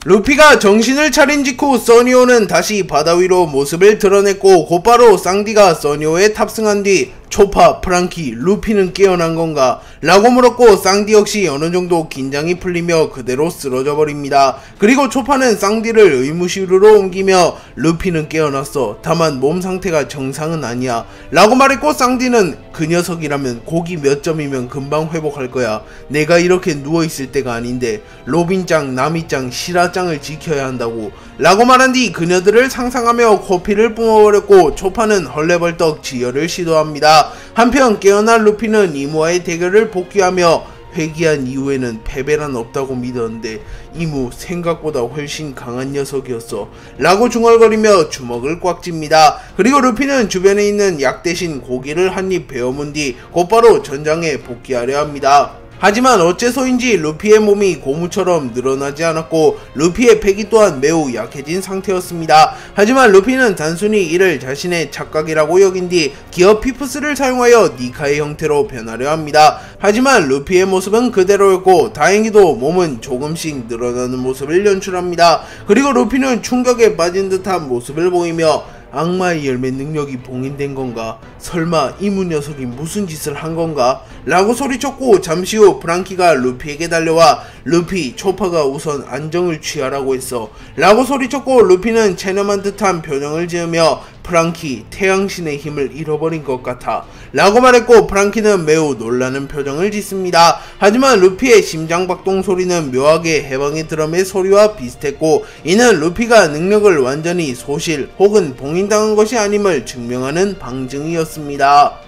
루피가 정신을 차린 직후 써니오는 다시 바다 위로 모습을 드러냈고 곧바로 쌍디가 써니오에 탑승한 뒤 초파, 프랑키, 루피는 깨어난 건가? 라고 물었고 쌍디 역시 어느정도 긴장이 풀리며 그대로 쓰러져 버립니다. 그리고 초파는 쌍디를 의무실로 옮기며 루피는 깨어났어. 다만 몸 상태가 정상은 아니야. 라고 말했고 쌍디는 그 녀석이라면 고기 몇 점이면 금방 회복할 거야. 내가 이렇게 누워있을 때가 아닌데 로빈짱, 나미짱, 시라짱을 지켜야 한다고. 라고 말한 뒤 그녀들을 상상하며 코피를 뿜어버렸고 초파는 헐레벌떡 지혈을 시도합니다. 한편 깨어난 루피는 이무와의 대결을 복귀하며 회귀한 이후에는 패배란 없다고 믿었는데 이무 생각보다 훨씬 강한 녀석이었어 라고 중얼거리며 주먹을 꽉 쥡니다. 그리고 루피는 주변에 있는 약 대신 고기를 한 입 베어문 뒤 곧바로 전장에 복귀하려 합니다. 하지만 어째서인지 루피의 몸이 고무처럼 늘어나지 않았고 루피의 패기 또한 매우 약해진 상태였습니다. 하지만 루피는 단순히 이를 자신의 착각이라고 여긴 뒤 기어 피프스를 사용하여 니카의 형태로 변하려 합니다. 하지만 루피의 모습은 그대로였고 다행히도 몸은 조금씩 늘어나는 모습을 연출합니다. 그리고 루피는 충격에 빠진 듯한 모습을 보이며 악마의 열매 능력이 봉인된 건가? 설마 이무 녀석이 무슨 짓을 한 건가? 라고 소리쳤고 잠시 후 프랑키가 루피에게 달려와 루피, 초파가 우선 안정을 취하라고 했어 라고 소리쳤고 루피는 체념한 듯한 표정을 지으며 프랑키, 태양신의 힘을 잃어버린 것 같아 라고 말했고 프랑키는 매우 놀라는 표정을 짓습니다. 하지만 루피의 심장박동 소리는 묘하게 해방의 드럼의 소리와 비슷했고 이는 루피가 능력을 완전히 소실 혹은 봉인당한 것이 아님을 증명하는 방증이었습니다.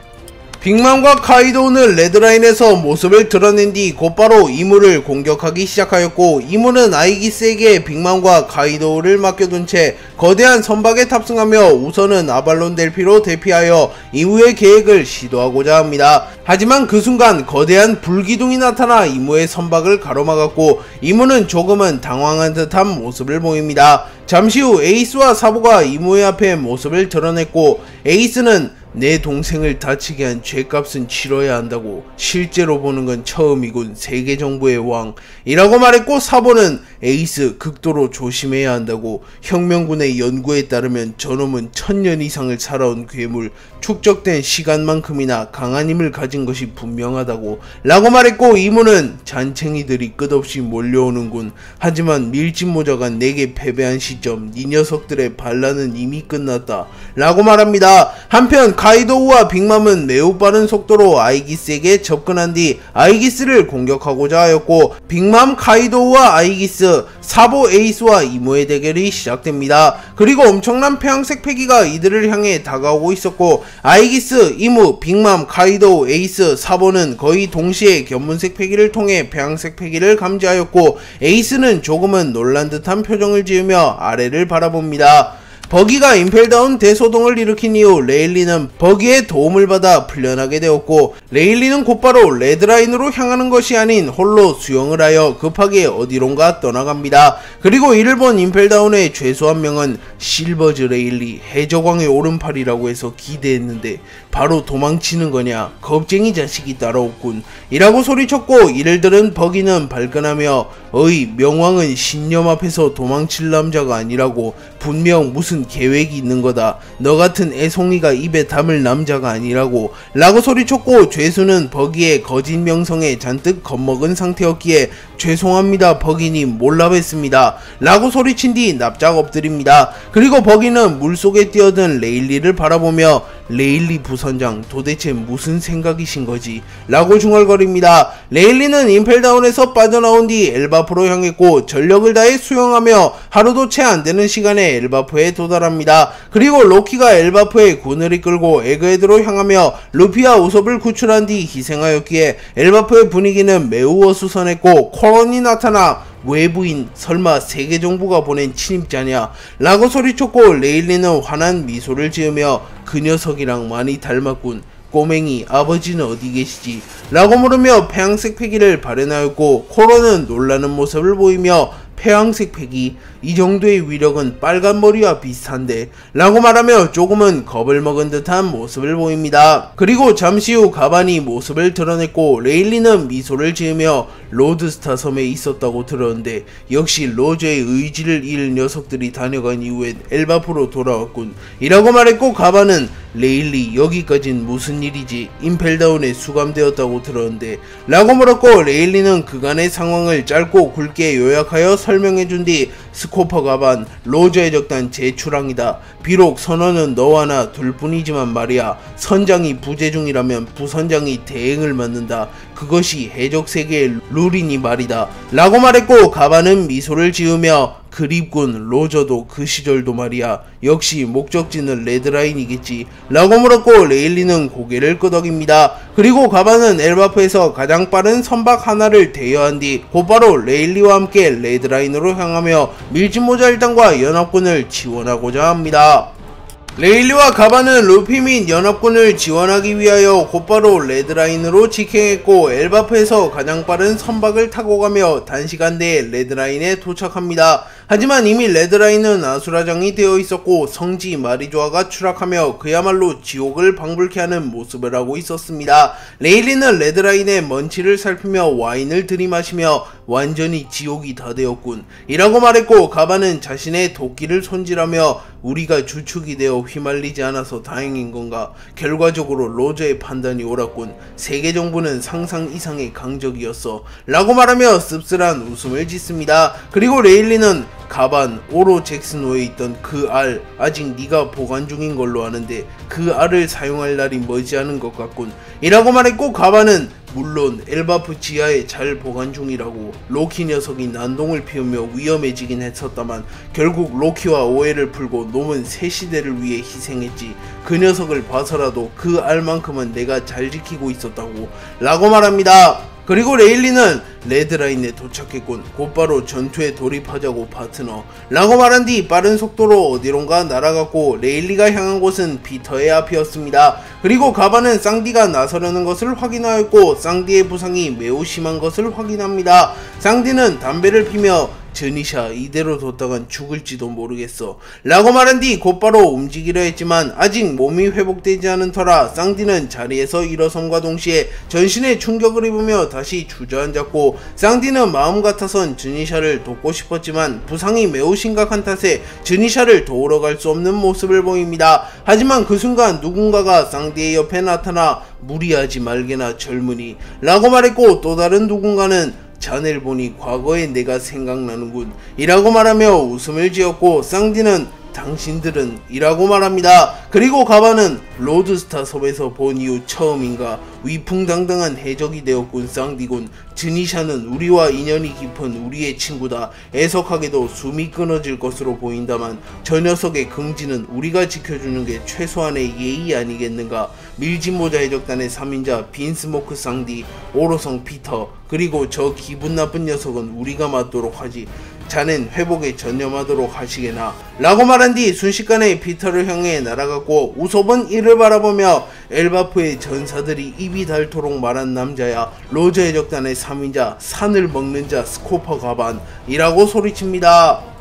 빅맘과 카이도우는 레드라인에서 모습을 드러낸 뒤 곧바로 이무를 공격하기 시작하였고 이무는 아이기스에게 빅맘과 카이도우를 맡겨둔 채 거대한 선박에 탑승하며 우선은 아발론 델피로 대피하여 이무의 계획을 시도하고자 합니다. 하지만 그 순간 거대한 불기둥이 나타나 이무의 선박을 가로막았고 이무는 조금은 당황한 듯한 모습을 보입니다. 잠시 후 에이스와 사보가 이무의 앞에 모습을 드러냈고 에이스는 내 동생을 다치게 한 죄값은 치러야 한다고. 실제로 보는 건 처음이군. 세계 정부의 왕 이라고 말했고 사보는 에이스 극도로 조심해야 한다고. 혁명군의 연구에 따르면 저놈은 1000년 이상을 살아온 괴물, 축적된 시간만큼이나 강한 힘을 가진 것이 분명하다고 라고 말했고 이무는 잔챙이들이 끝없이 몰려오는군. 하지만 밀짚모자가 내게 패배한 시점 이 녀석들의 반란은 이미 끝났다 라고 말합니다. 한편 카이도우와 빅맘은 매우 빠른 속도로 아이기스에게 접근한 뒤 아이기스를 공격하고자 하였고 빅맘, 카이도우와 아이기스, 사보, 에이스와 이무의 대결이 시작됩니다. 그리고 엄청난 폐양색 패기가 이들을 향해 다가오고 있었고 아이기스, 이무, 빅맘, 카이도우, 에이스, 사보는 거의 동시에 견문색 패기를 통해 폐양색 패기를 감지하였고 에이스는 조금은 놀란 듯한 표정을 지으며 아래를 바라봅니다. 버기가 임펠다운 대소동을 일으킨 이후 레일리는 버기의 도움을 받아 풀려나게 되었고 레일리는 곧바로 레드라인으로 향하는 것이 아닌 홀로 수영을 하여 급하게 어디론가 떠나갑니다. 그리고 이를 본 임펠다운의 최소 한 명은 실버즈 레일리 해적왕의 오른팔이라고 해서 기대했는데 바로 도망치는 거냐, 겁쟁이 자식이 따라왔군 이라고 소리쳤고 이를 들은 버기는 발끈하며 어이, 명왕은 신념 앞에서 도망칠 남자가 아니라고. 분명 무슨 계획이 있는 거다. 너 같은 애송이가 입에 담을 남자가 아니라고 라고 소리쳤고 죄수는 버기의 거짓 명성에 잔뜩 겁먹은 상태였기에 죄송합니다 버기님, 몰라뵀습니다 라고 소리친 뒤 납작 엎드립니다. 그리고 버기는 물속에 뛰어든 레일리를 바라보며 레일리 부선장 도대체 무슨 생각이신 거지? 라고 중얼거립니다. 레일리는 임펠다운에서 빠져나온 뒤 엘바프로 향했고 전력을 다해 수영하며 하루도 채 안되는 시간에 엘바프에 도달합니다. 그리고 로키가 엘바프의 군을 이끌고 에그헤드로 향하며 루피와 우섭을 구출한 뒤 희생하였기에 엘바프의 분위기는 매우 어수선했고 코런이 나타나 외부인, 설마 세계정부가 보낸 침입자냐 라고 소리쳤고 레일리는 환한 미소를 지으며 그 녀석이랑 많이 닮았군. 꼬맹이, 아버지는 어디 계시지? 라고 물으며 폐양색 패기를 발현하였고 코런은 놀라는 모습을 보이며 폐왕색 팩이 이 정도의 위력은 빨간 머리와 비슷한데 라고 말하며 조금은 겁을 먹은 듯한 모습을 보입니다. 그리고 잠시 후 가반이 모습을 드러냈고 레일리는 미소를 지으며 로드스타 섬에 있었다고 들었는데 역시 로저의 의지를 잃은 녀석들이 다녀간 이후엔 엘바프로 돌아왔군 이라고 말했고 가반은 레일리 여기까진 무슨 일이지 임펠다운에 수감되었다고 들었는데 라고 물었고 레일리는 그간의 상황을 짧고 굵게 요약하여 설명해준 뒤 스코퍼 가반 로저의 적단 제출항이다. 비록 선원은 너와 나 둘뿐이지만 말이야 선장이 부재 중이라면 부선장이 대행을 맡는다. 그것이 해적세계의 룰이니 말이다 라고 말했고 가반은 미소를 지으며 그립군 로저도 그 시절도 말이야 역시 목적지는 레드라인이겠지 라고 물었고 레일리는 고개를 끄덕입니다. 그리고 가반은 엘바프에서 가장 빠른 선박 하나를 대여한 뒤 곧바로 레일리와 함께 레드라인으로 향하며 밀짚모자 일당과 연합군을 지원하고자 합니다. 레일리와 가반은 루피 및 연합군을 지원하기 위하여 곧바로 레드라인으로 직행했고 엘바프에서 가장 빠른 선박을 타고 가며 단시간 내에 레드라인에 도착합니다. 하지만 이미 레드라인은 아수라장이 되어 있었고 성지 마리조아가 추락하며 그야말로 지옥을 방불케 하는 모습을 하고 있었습니다. 레일리는 레드라인의 먼지를 살피며 와인을 들이마시며 완전히 지옥이 다 되었군 이라고 말했고 가반은 자신의 도끼를 손질하며 우리가 주축이 되어 휘말리지 않아서 다행인 건가? 결과적으로 로저의 판단이 옳았군. 세계 정부는 상상 이상의 강적이었어 라고 말하며 씁쓸한 웃음을 짓습니다. 그리고 레일리는 가반, 오로 잭슨호에 있던 그 알 아직 네가 보관 중인 걸로 아는데 그 알을 사용할 날이 머지않은 것 같군 이라고 말했고 가반은 물론 엘바프 지하에 잘 보관 중이라고 로키 녀석이 난동을 피우며 위험해지긴 했었다만 결국 로키와 오해를 풀고 놈은 새 시대를 위해 희생했지 그 녀석을 봐서라도 그 알만큼은 내가 잘 지키고 있었다고 라고 말합니다. 그리고 레일리는 레드라인에 도착했군. 곧바로 전투에 돌입하자고 파트너 라고 말한 뒤 빠른 속도로 어디론가 날아갔고 레일리가 향한 곳은 피터의 앞이었습니다. 그리고 가반은 쌍디가 나서려는 것을 확인하였고 쌍디의 부상이 매우 심한 것을 확인합니다. 쌍디는 담배를 피며 저니샤 이대로 뒀다간 죽을지도 모르겠어 라고 말한 뒤 곧바로 움직이려 했지만 아직 몸이 회복되지 않은 터라 쌍디는 자리에서 일어섬과 동시에 전신에 충격을 입으며 다시 주저앉았고 쌍디는 마음 같아선 저니샤를 돕고 싶었지만 부상이 매우 심각한 탓에 저니샤를 도우러 갈 수 없는 모습을 보입니다. 하지만 그 순간 누군가가 쌍디의 옆에 나타나 무리하지 말게나 젊은이 라고 말했고 또 다른 누군가는 자네를 보니 과거의 내가 생각나는군 이라고 말하며 웃음을 지었고 쌍디는 당신들은 이라고 말합니다. 그리고 가반은 로드스타 섬에서 본 이후 처음인가 위풍당당한 해적이 되었군. 쌍디군 저니샤는 우리와 인연이 깊은 우리의 친구다. 애석하게도 숨이 끊어질 것으로 보인다만 저 녀석의 긍지는 우리가 지켜주는 게 최소한의 예의 아니겠는가. 밀짚모자 해적단의 3인자 빈스모크 쌍디, 오로성 피터, 그리고 저 기분 나쁜 녀석은 우리가 맡도록 하지. 자넨 회복에 전념하도록 하시게나 라고 말한 뒤 순식간에 피터를 향해 날아갔고 우섭은 이를 바라보며 엘바프의 전사들이 입이 닳도록 말한 남자야. 로저 해적단의 3인자 산을 먹는 자 스코퍼 가반 이라고 소리칩니다.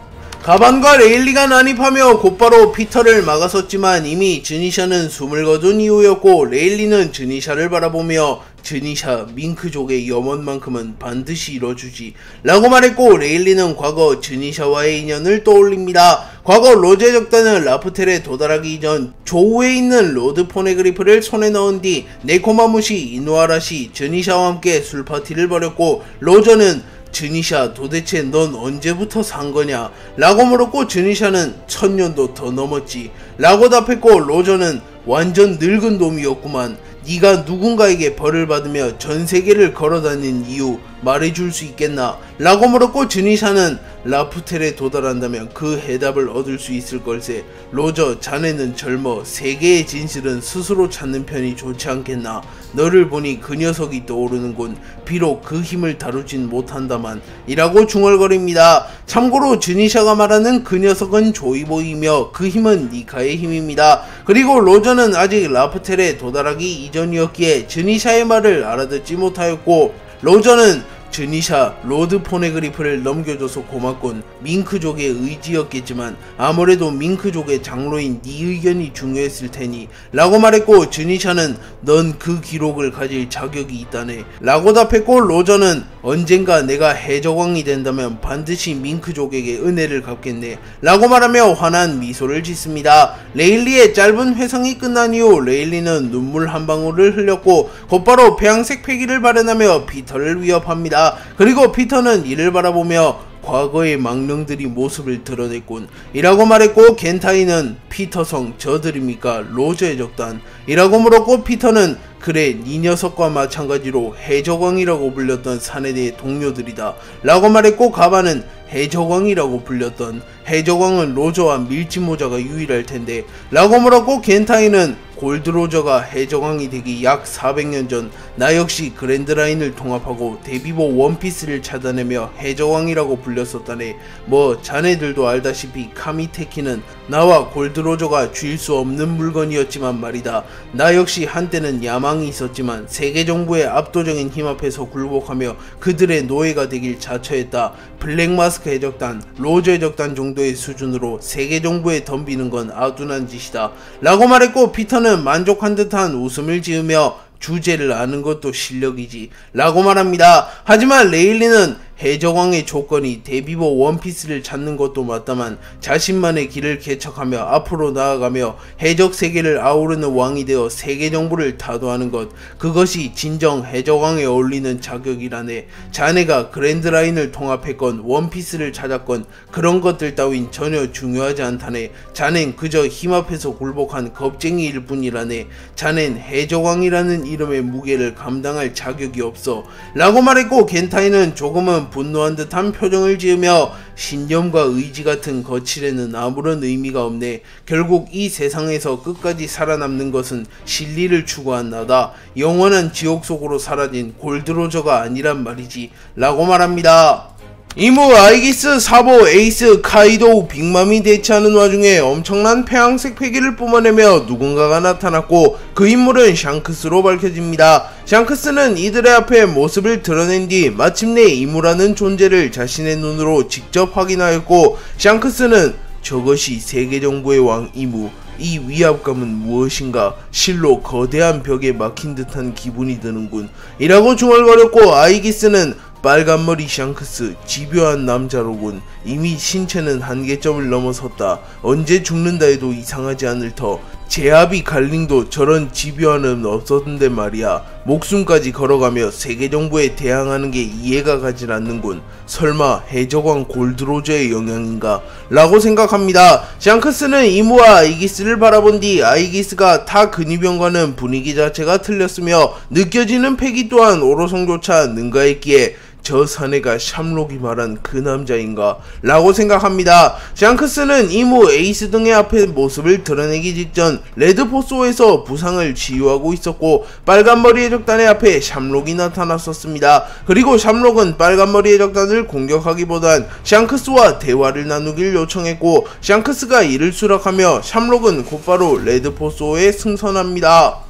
가반과 레일리가 난입하며 곧바로 피터를 막아섰지만 이미 저니샤는 숨을 거둔 이후였고 레일리는 저니샤를 바라보며 저니샤 밍크족의 염원만큼은 반드시 이뤄주지 라고 말했고 레일리는 과거 저니샤와의 인연을 떠올립니다. 과거 로저 해적단은 라프텔에 도달하기 이전 조우에 있는 로드 포네그리프를 손에 넣은 뒤 네코마무시 이누아라시 저니샤와 함께 술파티를 벌였고 로저는 저니샤 도대체 넌 언제부터 산 거냐 라고 물었고 저니샤는 1000년도 더 넘었지 라고 답했고 로저는 완전 늙은 놈이었구만. 네가 누군가에게 벌을 받으며 전세계를 걸어다닌 이유 말해줄 수 있겠나 라고 물었고 저니샤는 라프텔에 도달한다면 그 해답을 얻을 수 있을 걸세. 로저 자네는 젊어 세계의 진실은 스스로 찾는 편이 좋지 않겠나. 너를 보니 그 녀석이 떠오르는군. 비록 그 힘을 다루진 못한다만 이라고 중얼거립니다. 참고로 저니샤가 말하는 그 녀석은 조이보이며 그 힘은 니카의 힘입니다. 그리고 로저는 아직 라프텔에 도달하기 이전이었기에 저니샤의 말을 알아듣지 못하였고 로저는 즈니샤 로드 포네그리프를 넘겨줘서 고맙군. 밍크족의 의지였겠지만 아무래도 밍크족의 장로인 네 의견이 중요했을 테니 라고 말했고, 즈니샤는 넌 그 기록을 가질 자격이 있다네 라고 답했고, 로저는 언젠가 내가 해적왕이 된다면 반드시 밍크족에게 은혜를 갚겠네 라고 말하며 환한 미소를 짓습니다. 레일리의 짧은 회상이 끝난 이후 레일리는 눈물 한 방울을 흘렸고 곧바로 배양색 패기를 발현하며 피터를 위협합니다. 그리고 피터는 이를 바라보며 과거의 망령들이 모습을 드러냈군 이라고 말했고, 겐타이는 피터성 저들입니까? 로저의 적단 이라고 물었고, 피터는 그래 네 녀석과 마찬가지로 해적왕이라고 불렸던 사내의 동료들이다 라고 말했고, 가바는 해적왕이라고 불렸던 해적왕은 로저와 밀짚모자가 유일할 텐데 라고 물었고, 겐타이는 골드로저가 해적왕이 되기 약 400년 전 나 역시 그랜드라인을 통합하고 데비보 원피스를 찾아내며 해적왕이라고 불렸었다네. 뭐 자네들도 알다시피 카미테키는 나와 골드로저가 쥘 수 없는 물건이었지만 말이다. 나 역시 한때는 야망이 있었지만 세계정부의 압도적인 힘 앞에서 굴복하며 그들의 노예가 되길 자처했다. 블랙마스크 해적단, 로저 해적단 정도의 수준으로 세계정부에 덤비는 건 아둔한 짓이다 라고 말했고, 피터는 만족한 듯한 웃음을 지으며 주제를 아는 것도 실력이지 라고 말합니다. 하지만 레일리는 해적왕의 조건이 데비보 원피스를 찾는 것도 맞다만 자신만의 길을 개척하며 앞으로 나아가며 해적 세계를 아우르는 왕이 되어 세계 정부를 타도하는 것, 그것이 진정 해적왕에 어울리는 자격이라네. 자네가 그랜드라인을 통합했건 원피스를 찾았건 그런 것들 따윈 전혀 중요하지 않다네. 자넨 그저 힘 앞에서 굴복한 겁쟁이일 뿐이라네. 자넨 해적왕이라는 이름의 무게를 감당할 자격이 없어 라고 말했고, 겐타이는 조금은 분노한 듯한 표정을 지으며 신념과 의지 같은 거칠에는 아무런 의미가 없네. 결국 이 세상에서 끝까지 살아남는 것은 진리를 추구한 나다. 영원한 지옥 속으로 사라진 골드로저가 아니란 말이지 라고 말합니다. 이무 아이기스, 사보, 에이스, 카이도우, 빅맘이 대치하는 와중에 엄청난 폐왕색 패기를 뿜어내며 누군가가 나타났고 그 인물은 샹크스로 밝혀집니다. 샹크스는 이들의 앞에 모습을 드러낸 뒤 마침내 이무라는 존재를 자신의 눈으로 직접 확인하였고, 샹크스는 저것이 세계정부의 왕 이무, 이 위압감은 무엇인가? 실로 거대한 벽에 막힌 듯한 기분이 드는군 이라고 중얼거렸고, 아이기스는 빨간머리 샹크스, 집요한 남자로군. 이미 신체는 한계점을 넘어섰다. 언제 죽는다 해도 이상하지 않을 터. 제아비 갈링도 저런 집요함은 없었는데 말이야. 목숨까지 걸어가며 세계정부에 대항하는 게 이해가 가질 않는군. 설마 해적왕 골드로저의 영향인가? 라고 생각합니다. 샹크스는 이무와 아이기스를 바라본 뒤 아이기스가 타 근위병과는 분위기 자체가 틀렸으며 느껴지는 패기 또한 오로성조차 능가했기에 저 사내가 샴록이 말한 그 남자인가? 라고 생각합니다. 샹크스는 이무, 에이스 등의 앞에 모습을 드러내기 직전 레드포소에서 부상을 치유하고 있었고, 빨간머리 해적단의 앞에 샴록이 나타났었습니다. 그리고 샴록은 빨간머리 해적단을 공격하기보단 샹크스와 대화를 나누길 요청했고, 샹크스가 이를 수락하며 샴록은 곧바로 레드포소에 승선합니다.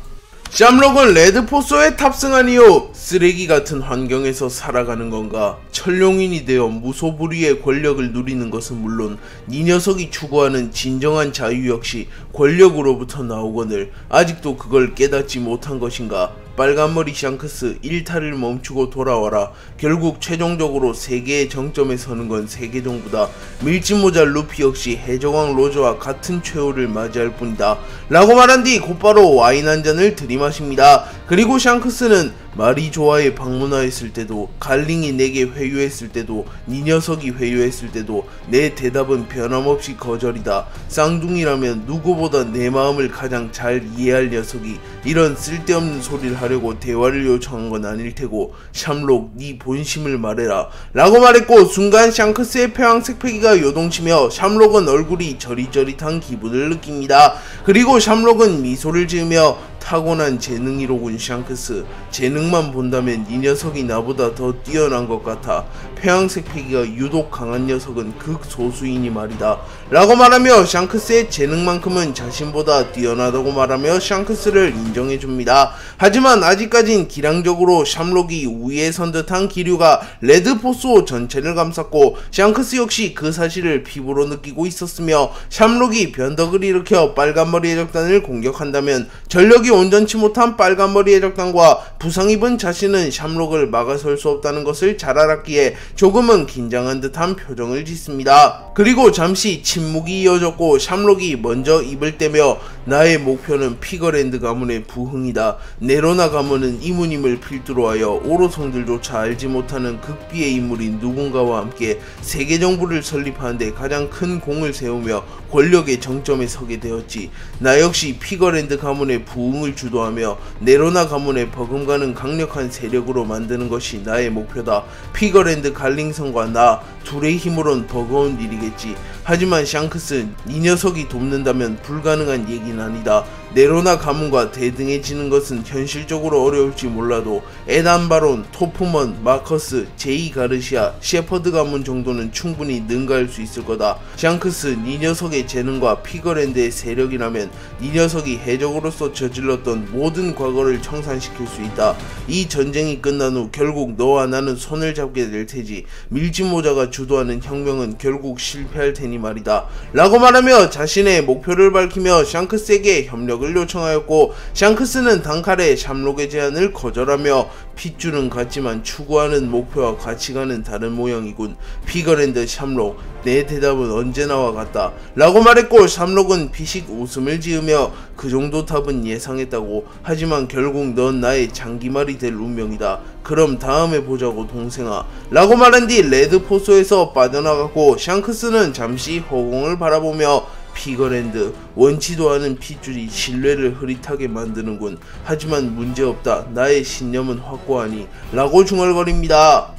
샴록은 레드포소에 탑승한 이후 쓰레기 같은 환경에서 살아가는 건가? 천룡인이 되어 무소불위의 권력을 누리는 것은 물론 이 녀석이 추구하는 진정한 자유 역시 권력으로부터 나오거늘 아직도 그걸 깨닫지 못한 것인가? 빨간머리 샹크스, 일탈을 멈추고 돌아와라. 결국 최종적으로 세계의 정점에 서는 건 세계정부다. 밀짚모자 루피 역시 해적왕 로저와 같은 최후를 맞이할 뿐이다 라고 말한 뒤 곧바로 와인 한 잔을 들이마십니다. 그리고 샹크스는 마리조아에 방문하였을 때도, 갈링이 내게 회유했을 때도, 네 녀석이 회유했을 때도 내 대답은 변함없이 거절이다. 쌍둥이라면 누구보다 내 마음을 가장 잘 이해할 녀석이 이런 쓸데없는 소리를 하려고 대화를 요청한 건 아닐 테고, 샴록 네 본심을 말해라 라고 말했고, 순간 샹크스의 폐왕색 패기가 요동치며 샴록은 얼굴이 저릿저릿한 기분을 느낍니다. 그리고 샴록은 미소를 지으며 타고난 재능이로군. 샹크스, 재능만 본다면 이 녀석이 나보다 더 뛰어난 것 같아. 폐왕색 패기가 유독 강한 녀석은 극소수이니 말이다 라고 말하며 샹크스의 재능만큼은 자신보다 뛰어나다고 말하며 샹크스를 인정해줍니다. 하지만 아직까진 기량적으로 샴록이 우위에 선 듯한 기류가 레드포소 전체를 감쌌고 샹크스 역시 그 사실을 피부로 느끼고 있었으며 샴록이 변덕을 일으켜 빨간머리 해적단을 공격한다면 전력이 온전치 못한 빨간머리 해적단과 부상 입은 자신은 샴록을 막아설 수 없다는 것을 잘 알았기에 조금은 긴장한 듯한 표정을 짓습니다. 그리고 잠시 침묵이 이어졌고 샴록이 먼저 입을 떼며 나의 목표는 피거랜드 가문의 부흥이다. 네로나 가문은 이모님을 필두로 하여 오로성들조차 알지 못하는 극비의 인물인 누군가와 함께 세계 정부를 설립하는데 가장 큰 공을 세우며 권력의 정점에 서게 되었지. 나 역시 피거랜드 가문의 부흥을 주도하며 네로나 가문의 버금가는 강력한 세력으로 만드는 것이 나의 목표다. 피거랜드 갈링성과 나 둘의 힘으론 버거운 일이겠지. 하지만 샹크스, 이 녀석이 돕는다면 불가능한 얘기는 아니다. 네로나 가문과 대등해지는 것은 현실적으로 어려울지 몰라도 에단 바론, 토프먼, 마커스, 제이 가르시아, 셰퍼드 가문 정도는 충분히 능가할 수 있을 거다. 샹크스, 이 녀석의 재능과 피거랜드의 세력이라면 이 녀석이 해적으로서 저질렀던 모든 과거를 청산시킬 수 있다. 이 전쟁이 끝난 후 결국 너와 나는 손을 잡게 될 테지. 밀짚모자가 주도하는 혁명은 결국 실패할 테니 말이다 라고 말하며 자신의 목표를 밝히며 샹크스에게 협력을 요청하였고 샹크스는 단칼에 샴록의 제안을 거절하며 핏줄은 같지만 추구하는 목표와 가치관은 다른 모양이군. 피거랜드 샴록, 내 대답은 언제나와 같다 라고 말했고 샴록은 피식 웃음을 지으며 그 정도 답은 예상했다고. 하지만 결국 넌 나의 장기말이 될 운명이다. 그럼 다음에 보자고 동생아 라고 말한 뒤 레드포소에서 빠져나갔고 샹크스는 잠시 허공을 바라보며 피거랜드, 원치도 않은 핏줄이 신뢰를 흐릿하게 만드는군. 하지만 문제없다. 나의 신념은 확고하니 라고 중얼거립니다.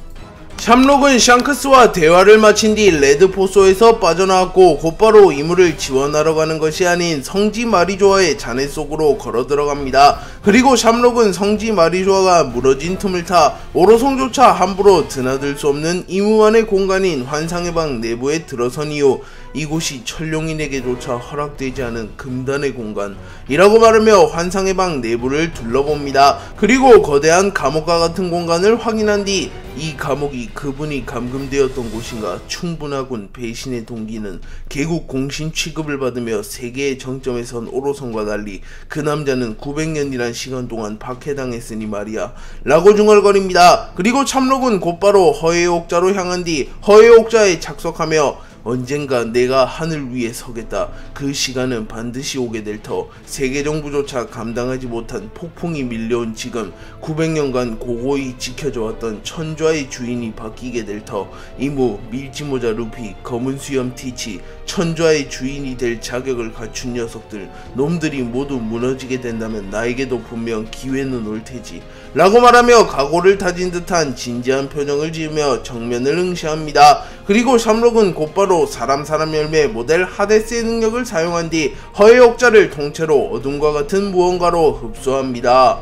샴록은 샹크스와 대화를 마친 뒤 레드포소에서 빠져나왔고 곧바로 임무를 지원하러 가는 것이 아닌 성지 마리조아의 잔해 속으로 걸어 들어갑니다. 그리고 샴록은 성지 마리조아가 무너진 틈을 타 오로성조차 함부로 드나들 수 없는 이무만의 공간인 환상의 방 내부에 들어선 이후 이곳이 천룡인에게조차 허락되지 않은 금단의 공간이라고 말하며 환상의 방 내부를 둘러봅니다. 그리고 거대한 감옥과 같은 공간을 확인한 뒤 이 감옥이 그분이 감금되었던 곳인가? 충분하군. 배신의 동기는 개국 공신 취급을 받으며 세계의 정점에 선 오로성과 달리 그 남자는 900년이란 시간 동안 박해당했으니 말이야 라고 중얼거립니다. 그리고 샴록은 곧바로 허의 옥자로 향한 뒤 허의 옥자에 착석하며 언젠가 내가 하늘 위에 서겠다. 그 시간은 반드시 오게 될 터. 세계정부조차 감당하지 못한 폭풍이 밀려온 지금 900년간 고고히 지켜져왔던 천좌의 주인이 바뀌게 될 터. 이무, 밀짚모자 루피, 검은 수염 티치, 천좌의 주인이 될 자격을 갖춘 녀석들, 놈들이 모두 무너지게 된다면 나에게도 분명 기회는 올 테지 라고 말하며 각오를 다진 듯한 진지한 표정을 지으며 정면을 응시합니다. 그리고 샴록은 곧바로 사람 열매 모델 하데스의 능력을 사용한 뒤 허의 옥자를 통째로 어둠과 같은 무언가로 흡수합니다.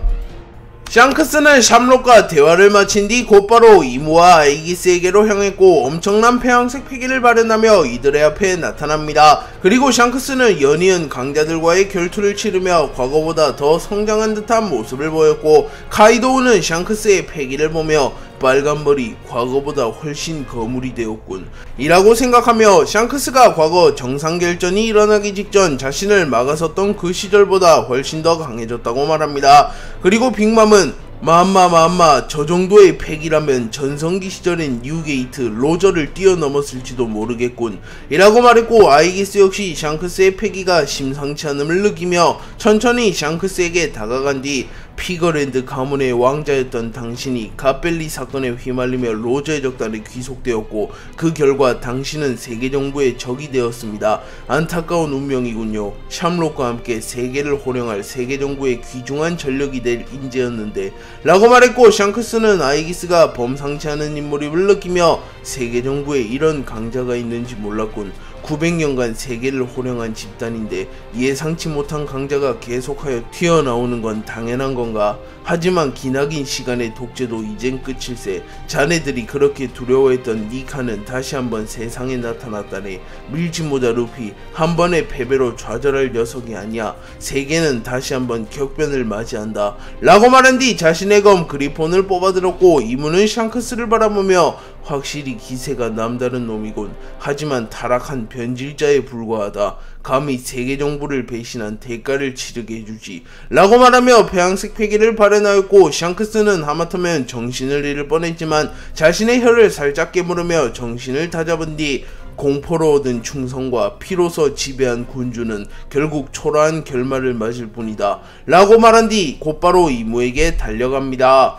샹크스는 샴록과 대화를 마친 뒤 곧바로 이무와 아이기스에게로 향했고 엄청난 폐왕색 패기를 발현하며 이들의 앞에 나타납니다. 그리고 샹크스는 연이은 강자들과의 결투를 치르며 과거보다 더 성장한 듯한 모습을 보였고 카이도우는 샹크스의 패기를 보며 빨간머리, 과거보다 훨씬 거물이 되었군 이라고 생각하며 샹크스가 과거 정상결전이 일어나기 직전 자신을 막아섰던 그 시절보다 훨씬 더 강해졌다고 말합니다. 그리고 빅맘은 맘마 저 정도의 패기라면 전성기 시절인 뉴게이트 로저를 뛰어넘었을지도 모르겠군 이라고 말했고 아이기스 역시 샹크스의 패기가 심상치 않음을 느끼며 천천히 샹크스에게 다가간 뒤 피거랜드 가문의 왕자였던 당신이 갓벨리 사건에 휘말리며 로저의 적단에 귀속되었고 그 결과 당신은 세계정부의 적이 되었습니다. 안타까운 운명이군요. 샴록과 함께 세계를 호령할 세계정부의 귀중한 전력이 될 인재였는데 라고 말했고 샹크스는 아이기스가 범상치 않은 인물임을 느끼며 세계정부에 이런 강자가 있는지 몰랐군. 900년간 세계를 호령한 집단인데 예상치 못한 강자가 계속하여 튀어나오는 건 당연한 건가? 하지만 기나긴 시간의 독재도 이젠 끝일세. 자네들이 그렇게 두려워했던 니카는 다시 한번 세상에 나타났다네. 밀짚모자 루피, 한 번의 패배로 좌절할 녀석이 아니야. 세계는 다시 한번 격변을 맞이한다. 라고 말한 뒤 자신의 검 그리폰을 뽑아들었고 이문은 샹크스를 바라보며 확실히 기세가 남다른 놈이군. 하지만 타락한 변질자에 불과하다. 감히 세계 정부를 배신한 대가를 치르게 해주지. 라고 말하며 폐양색 패기를 발현하였고 샹크스는 하마터면 정신을 잃을 뻔했지만 자신의 혀를 살짝 깨물으며 정신을 다잡은 뒤 공포로 얻은 충성과 피로서 지배한 군주는 결국 초라한 결말을 맞을 뿐이다. 라고 말한 뒤 곧바로 이무에게 달려갑니다.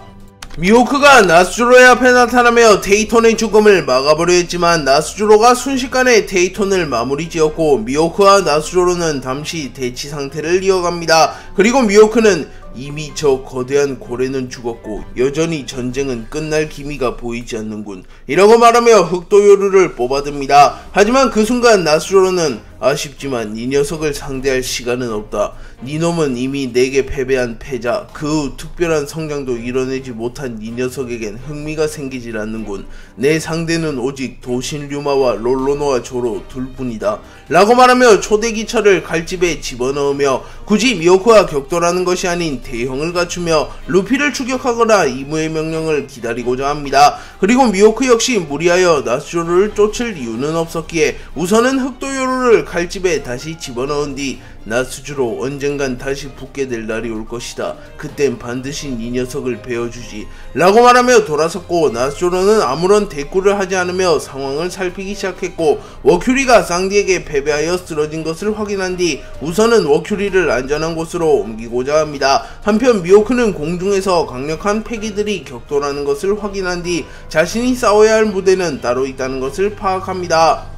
미호크가 나스주로의 앞에 나타나며 데이톤의 죽음을 막아보려 했지만 나스주로가 순식간에 데이톤을 마무리 지었고 미호크와 나스주로는 잠시 대치 상태를 이어갑니다. 그리고 미호크는 이미 저 거대한 고래는 죽었고 여전히 전쟁은 끝날 기미가 보이지 않는군. 이라고 말하며 흑도요루를 뽑아듭니다. 하지만 그 순간 나스조로는 아쉽지만 이 녀석을 상대할 시간은 없다. 니놈은 이미 내게 패배한 패자, 그 후 특별한 성장도 이뤄내지 못한 이 녀석에겐 흥미가 생기질 않는군. 내 상대는 오직 도신 류마와 롤로노와 조로 둘뿐이다. 라고 말하며 초대기차를 칼집에 집어넣으며 굳이 미호크와 격돌하는 것이 아닌 대형을 갖추며 루피를 추격하거나 이무의 명령을 기다리고자 합니다. 그리고 미호크 역시 무리하여 나스조로를 쫓을 이유는 없었기에 우선은 흑도요루를 칼집에 다시 집어넣은 뒤 나스주로 언젠간 다시 붙게 될 날이 올 것이다. 그땐 반드시 이 녀석을 베어주지. 라고 말하며 돌아섰고 나스주로는 아무런 대꾸를 하지 않으며 상황을 살피기 시작했고 워큐리가 쌍디에게 패배하여 쓰러진 것을 확인한 뒤 우선은 워큐리를 안전한 곳으로 옮기고자 합니다. 한편 미호크는 공중에서 강력한 패기들이 격돌하는 것을 확인한 뒤 자신이 싸워야 할 무대는 따로 있다는 것을 파악합니다.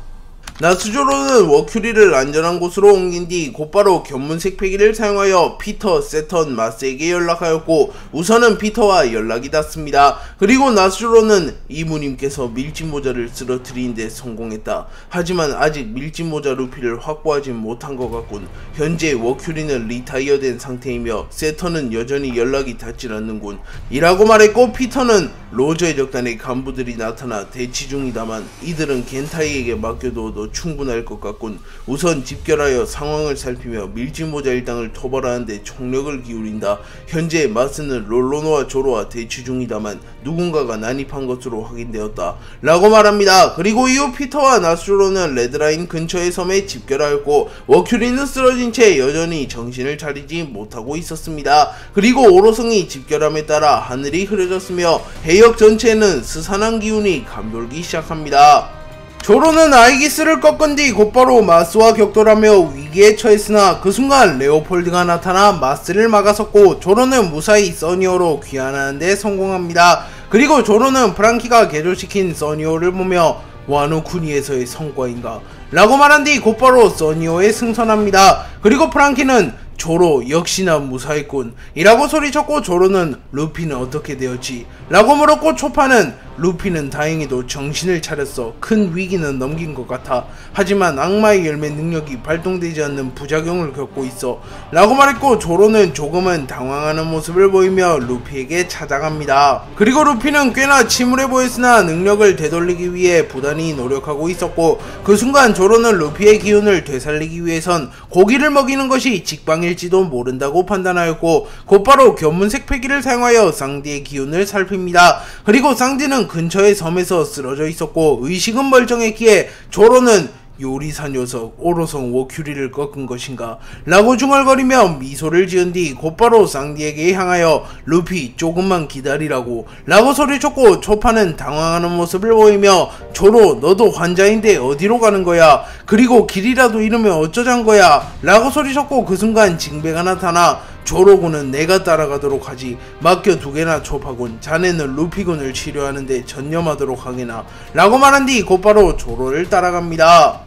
나스조로는 워큐리를 안전한 곳으로 옮긴 뒤 곧바로 견문색 패기를 사용하여 피터, 세턴, 마스에게 연락하였고 우선은 피터와 연락이 닿습니다. 그리고 나스조로는 이무님께서 밀짚모자를 쓰러뜨리는 데 성공했다. 하지만 아직 밀짚모자 루피를 확보하지 못한 것 같군. 현재 워큐리는 리타이어된 상태이며 세턴은 여전히 연락이 닿질 않는군. 이라고 말했고 피터는 로저의 적단의 간부들이 나타나 대치 중이다만 이들은 겐타이에게 맡겨두어도 충분할 것 같군. 우선 집결하여 상황을 살피며 밀짚모자 일당을 토벌하는데 총력을 기울인다. 현재 마스는 롤로노와 조로와 대치 중이다만 누군가가 난입한 것으로 확인되었다. 라고 말합니다. 그리고 이후 피터와 나스조로는 레드라인 근처의 섬에 집결하였고 워큐리는 쓰러진 채 여전히 정신을 차리지 못하고 있었습니다. 그리고 오로성이 집결함에 따라 하늘이 흐려졌으며 해역 전체에는 스산한 기운이 감돌기 시작합니다. 조로는 아이기스를 꺾은 뒤 곧바로 마스와 격돌하며 위기에 처했으나 그 순간 레오폴드가 나타나 마스를 막아섰고 조로는 무사히 써니오로 귀환하는 데 성공합니다. 그리고 조로는 프랑키가 개조시킨 써니오를 보며 와노쿠니에서의 성과인가? 라고 말한 뒤 곧바로 써니오에 승선합니다. 그리고 프랑키는 조로 역시나 무사했군 이라고 소리쳤고 조로는 루피는 어떻게 되었지? 라고 물었고 초파는 루피는 다행히도 정신을 차렸어. 큰 위기는 넘긴 것 같아. 하지만 악마의 열매 능력이 발동되지 않는 부작용을 겪고 있어. 라고 말했고 조로는 조금은 당황하는 모습을 보이며 루피에게 찾아갑니다. 그리고 루피는 꽤나 침울해 보였으나 능력을 되돌리기 위해 부단히 노력하고 있었고 그 순간 조로는 루피의 기운을 되살리기 위해선 고기를 먹이는 것이 직방일지도 모른다고 판단하였고 곧바로 견문색 패기를 사용하여 쌍디의 기운을 살핍니다. 그리고 쌍디는 근처의 섬에서 쓰러져 있었고 의식은 멀쩡했기에 조로는 요리사 녀석 오로성 워큐리를 꺾은 것인가? 라고 중얼거리며 미소를 지은 뒤 곧바로 쌍디에게 향하여 루피 조금만 기다리라고 라고 소리쳤고 초파는 당황하는 모습을 보이며 조로 너도 환자인데 어디로 가는 거야? 그리고 길이라도 잃으면 어쩌잔 거야? 라고 소리쳤고 그 순간 징배가 나타나 조로군은 내가 따라가도록 하지. 맡겨두게나 초파군. 자네는 루피군을 치료하는데 전념하도록 하게나. 라고 말한 뒤 곧바로 조로를 따라갑니다.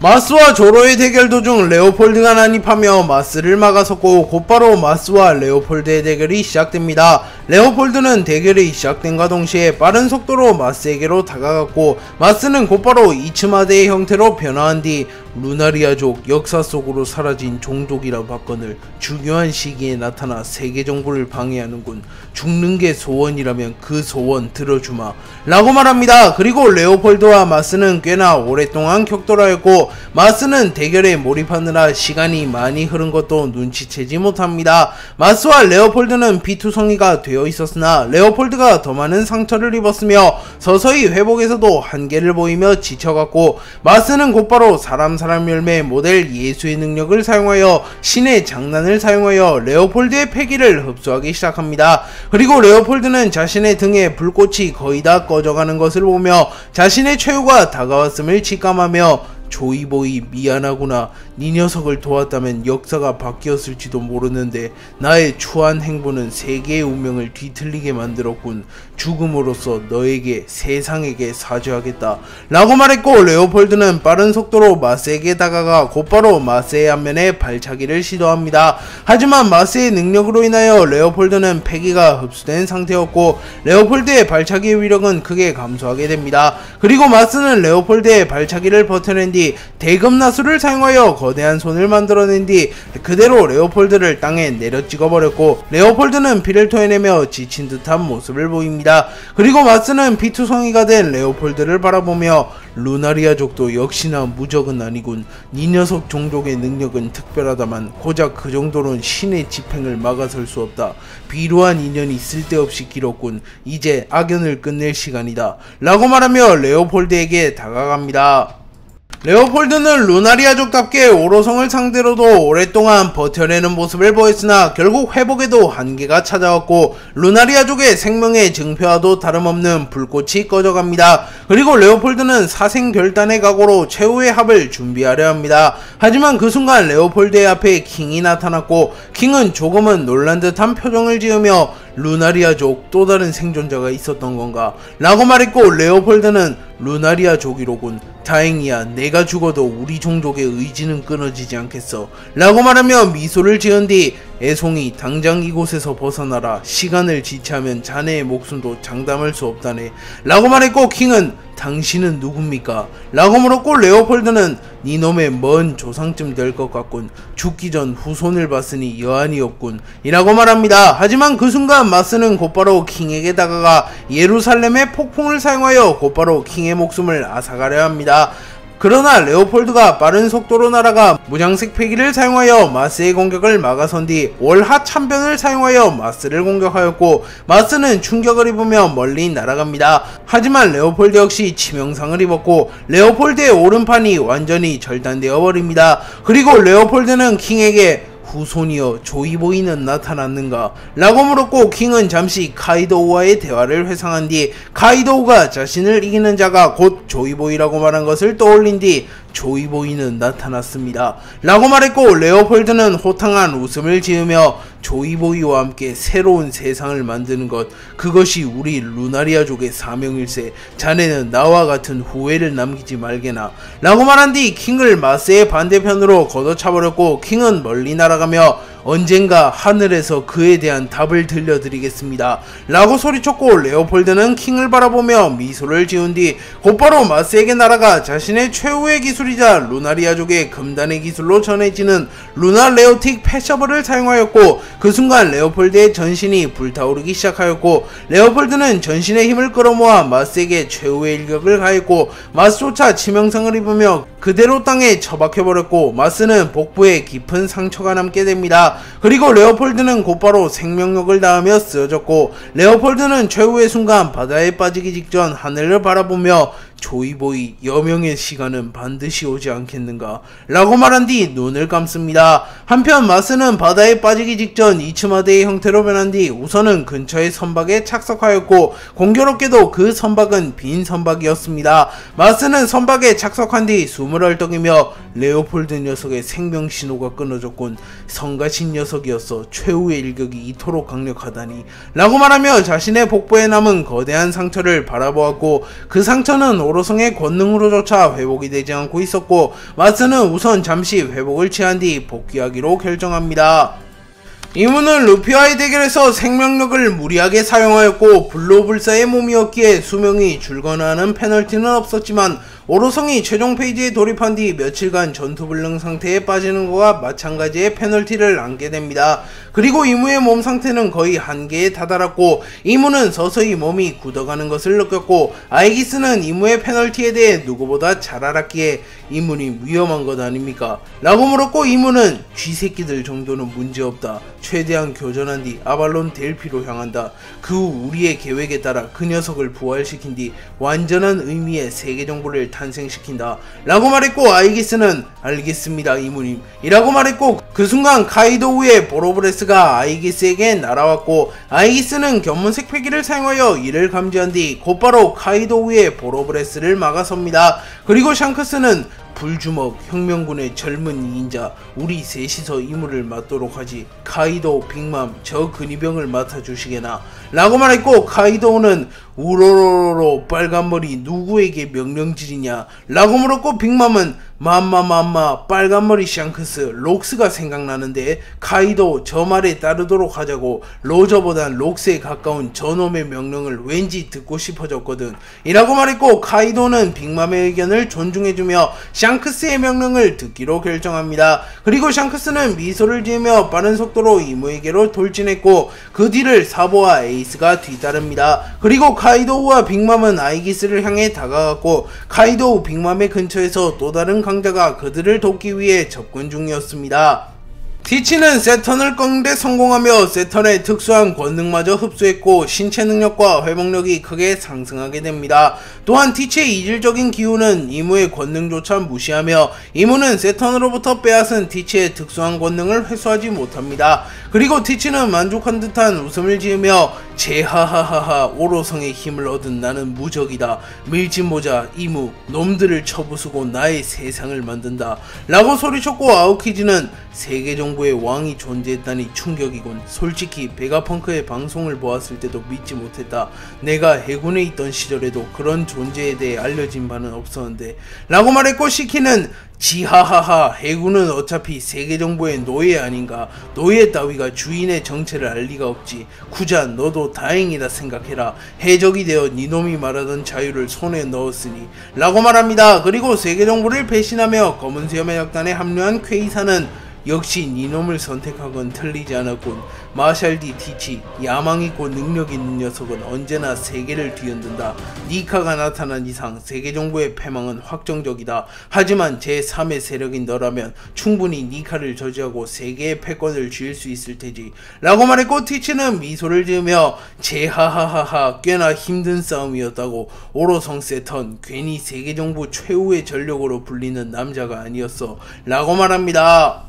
마스와 조로의 대결 도중 레오폴드가 난입하며 마스를 막아섰고 곧바로 마스와 레오폴드의 대결이 시작됩니다. 레오폴드는 대결이 시작된과 동시에 빠른 속도로 마스에게로 다가갔고 마스는 곧바로 이츠마데의 형태로 변화한 뒤 루나리아족 역사 속으로 사라진 종족이라 바건을 중요한 시기에 나타나 세계 정부를 방해하는군. 죽는 게 소원이라면 그 소원 들어주마 라고 말합니다. 그리고 레오폴드와 마스는 꽤나 오랫동안 격돌하였고 마스는 대결에 몰입하느라 시간이 많이 흐른 것도 눈치채지 못합니다. 마스와 레오폴드는 비투성이가 되어 있었으나 레오폴드가 더 많은 상처를 입었으며 서서히 회복에서도 한계를 보이며 지쳐갔고 마스는 곧바로 사람 열매 모델 예수의 능력을 사용하여 신의 장난을 사용하여 레오폴드의 패기를 흡수하기 시작합니다. 그리고 레오폴드는 자신의 등에 불꽃이 거의 다 꺼져가는 것을 보며 자신의 최후가 다가왔음을 직감하며 조이보이 미안하구나. 네 녀석을 도왔다면 역사가 바뀌었을지도 모르는데 나의 추한 행보는 세계의 운명을 뒤틀리게 만들었군. 죽음으로써 너에게 세상에게 사죄하겠다 라고 말했고 레오폴드는 빠른 속도로 마스에게 다가가 곧바로 마스의 앞면에 발차기를 시도합니다. 하지만 마스의 능력으로 인하여 레오폴드는 패기가 흡수된 상태였고 레오폴드의 발차기의 위력은 크게 감소하게 됩니다. 그리고 마스는 레오폴드의 발차기를 버텨낸 뒤 대금나수를 사용하여 거대한 손을 만들어낸 뒤 그대로 레오폴드를 땅에 내려 찍어버렸고 레오폴드는 피를 토해내며 지친 듯한 모습을 보입니다. 그리고 마스는 비투성이가 된 레오폴드를 바라보며 루나리아족도 역시나 무적은 아니군. 이 녀석 종족의 능력은 특별하다만 고작 그 정도로는 신의 집행을 막아설 수 없다. 비루한 인연이 쓸데없이 길었군. 이제 악연을 끝낼 시간이다 라고 말하며 레오폴드에게 다가갑니다. 레오폴드는 루나리아족답게 오로성을 상대로도 오랫동안 버텨내는 모습을 보였으나 결국 회복에도 한계가 찾아왔고 루나리아족의 생명의 증표와도 다름없는 불꽃이 꺼져갑니다. 그리고 레오폴드는 사생결단의 각오로 최후의 합을 준비하려 합니다. 하지만 그 순간 레오폴드의 앞에 킹이 나타났고 킹은 조금은 놀란 듯한 표정을 지으며 루나리아족 또 다른 생존자가 있었던 건가 라고 말했고 레오폴드는 루나리아족이로군. 다행이야. 내가 죽어도 우리 종족의 의지는 끊어지지 않겠어 라고 말하며 미소를 지은 뒤 애송이 당장 이곳에서 벗어나라. 시간을 지체하면 자네의 목숨도 장담할 수 없다네 라고 말했고 킹은 당신은 누굽니까? 라고 물었고 레오폴드는 니놈의 먼 조상쯤 될 것 같군. 죽기 전 후손을 봤으니 여한이 없군 이라고 말합니다. 하지만 그 순간 마스는 곧바로 킹에게 다가가 예루살렘의 폭풍을 사용하여 곧바로 킹의 목숨을 앗아가려 합니다. 그러나 레오폴드가 빠른 속도로 날아가 무장색 패기를 사용하여 마스의 공격을 막아선 뒤 월하 참변을 사용하여 마스를 공격하였고 마스는 충격을 입으며 멀리 날아갑니다. 하지만 레오폴드 역시 치명상을 입었고 레오폴드의 오른판이 완전히 절단되어 버립니다. 그리고 레오폴드는 킹에게 후손이여 조이보이는 나타났는가? 라고 물었고 킹은 잠시 카이도우와의 대화를 회상한 뒤 카이도우가 자신을 이기는 자가 곧 조이보이라고 말한 것을 떠올린 뒤 조이보이는 나타났습니다 라고 말했고 레오폴드는 호탕한 웃음을 지으며 조이보이와 함께 새로운 세상을 만드는 것, 그것이 우리 루나리아족의 사명일세. 자네는 나와 같은 후회를 남기지 말게나 라고 말한 뒤 킹을 마스의 반대편으로 걷어차버렸고 킹은 멀리 날아가며 언젠가 하늘에서 그에 대한 답을 들려드리겠습니다 라고 소리쳤고 레오폴드는 킹을 바라보며 미소를 지은 뒤 곧바로 마스에게 날아가 자신의 최후의 기술이자 루나리아족의 금단의 기술로 전해지는 루나 레오틱 패셔블을 사용하였고 그 순간 레오폴드의 전신이 불타오르기 시작하였고 레오폴드는 전신의 힘을 끌어모아 마스에게 최후의 일격을 가했고 마스조차 치명상을 입으며 그대로 땅에 처박혀버렸고 마스는 복부에 깊은 상처가 남게 됩니다. 그리고 레오폴드는 곧바로 생명력을 다하며 쓰러졌고 레오폴드는 최후의 순간 바다에 빠지기 직전 하늘을 바라보며 조이보이 여명의 시간은 반드시 오지 않겠는가 라고 말한 뒤 눈을 감습니다. 한편 마스는 바다에 빠지기 직전 이츠마데의 형태로 변한 뒤 우선은 근처의 선박에 착석하였고 공교롭게도 그 선박은 빈 선박이었습니다. 마스는 선박에 착석한 뒤 숨을 헐떡이며 레오폴드 녀석의 생명 신호가 끊어졌군. 성가신 녀석이었어. 최후의 일격이 이토록 강력하다니 라고 말하며 자신의 복부에 남은 거대한 상처를 바라보았고 그 상처는 오로성의 권능으로조차 회복이 되지 않고 있었고 마스는 우선 잠시 회복을 취한 뒤 복귀하기로 결정합니다. 이문은 루피와의 대결에서 생명력을 무리하게 사용하였고 불로불사의 몸이었기에 수명이 줄거나 하는 페널티는 없었지만 오로성이 최종 페이지에 돌입한 뒤 며칠간 전투불능 상태에 빠지는 것과 마찬가지의 페널티를 안게 됩니다. 그리고 이무의 몸 상태는 거의 한계에 다다랐고 이무는 서서히 몸이 굳어가는 것을 느꼈고 아이기스는 이무의 페널티에 대해 누구보다 잘 알았기에 이문이 위험한 것 아닙니까? 라고 물었고 이무는 쥐새끼들 정도는 문제없다. 최대한 교전한 뒤 아발론 델피로 향한다. 그 후 우리의 계획에 따라 그 녀석을 부활시킨 뒤 완전한 의미의 세계 정보를 탄생시킨다 라고 말했고 아이기스는 알겠습니다 이무님 이라고 말했고 그 순간 카이도 후에 보로브레스가 아이기스에게 날아왔고 아이기스는 견문색 패기를 사용하여 이를 감지한 뒤 곧바로 카이도 후에 보로브레스를 막아섭니다. 그리고 샹크스는 불주먹 혁명군의 젊은 2인자 우리 셋이서 임무를 맡도록 하지 카이도 빅맘 저 근위병을 맡아주시게나 라고 말했고 카이도우는 우로로로로 빨간머리 누구에게 명령질이냐 라고 물었고 빅맘은 맘마 빨간머리 샹크스 록스가 생각나는데 카이도 저 말에 따르도록 하자고 로저보단 록스에 가까운 저놈의 명령을 왠지 듣고 싶어졌거든 이라고 말했고 카이도는 빅맘의 의견을 존중해주며 샹크스의 명령을 듣기로 결정합니다. 그리고 샹크스는 미소를 지으며 빠른 속도로 이무에게로 돌진했고 그 뒤를 사보와 에이스가 뒤따릅니다. 그리고 카이도우와 빅맘은 아이기스를 향해 다가갔고 카이도우 빅맘의 근처에서 또 다른 강자가 그들을 돕기 위해 접근 중이었습니다. 티치는 세턴을 꺾는데 성공하며 세턴의 특수한 권능마저 흡수했고 신체 능력과 회복력이 크게 상승하게 됩니다. 또한 티치의 이질적인 기운은 이무의 권능조차 무시하며 이무는 세턴으로부터 빼앗은 티치의 특수한 권능을 회수하지 못합니다. 그리고 티치는 만족한 듯한 웃음을 지으며 제하하하하 오로성의 힘을 얻은 나는 무적이다. 밀짚모자 이무 놈들을 쳐부수고 나의 세상을 만든다 라고 소리쳤고 아오키즈는 세계 정보의 왕이 존재했다니 충격이군. 솔직히 베가펑크의 방송을 보았을 때도 믿지 못했다. 내가 해군에 있던 시절에도 그런 존재에 대해 알려진 바는 없었는데 라고 말했고 시키는 지하하하 해군은 어차피 세계정보의 노예 아닌가. 노예 따위가 주인의 정체를 알 리가 없지. 쿠자 너도 다행이다 생각해라. 해적이 되어 니놈이 말하던 자유를 손에 넣었으니 라고 말합니다. 그리고 세계정보를 배신하며 검은 수염의 약단에 합류한 퀘이사는 역시 니놈을 선택하건 틀리지 않았군. 마샬디 티치 야망있고 능력있는 녀석은 언제나 세계를 뒤흔든다. 니카가 나타난 이상 세계정보의 패망은 확정적이다. 하지만 제3의 세력인 너라면 충분히 니카를 저지하고 세계의 패권을 쥘 수 있을 테지 라고 말했고 티치는 미소를 지으며 제하하하하 꽤나 힘든 싸움이었다고. 오로성 세턴 괜히 세계정보 최후의 전력으로 불리는 남자가 아니었어 라고 말합니다.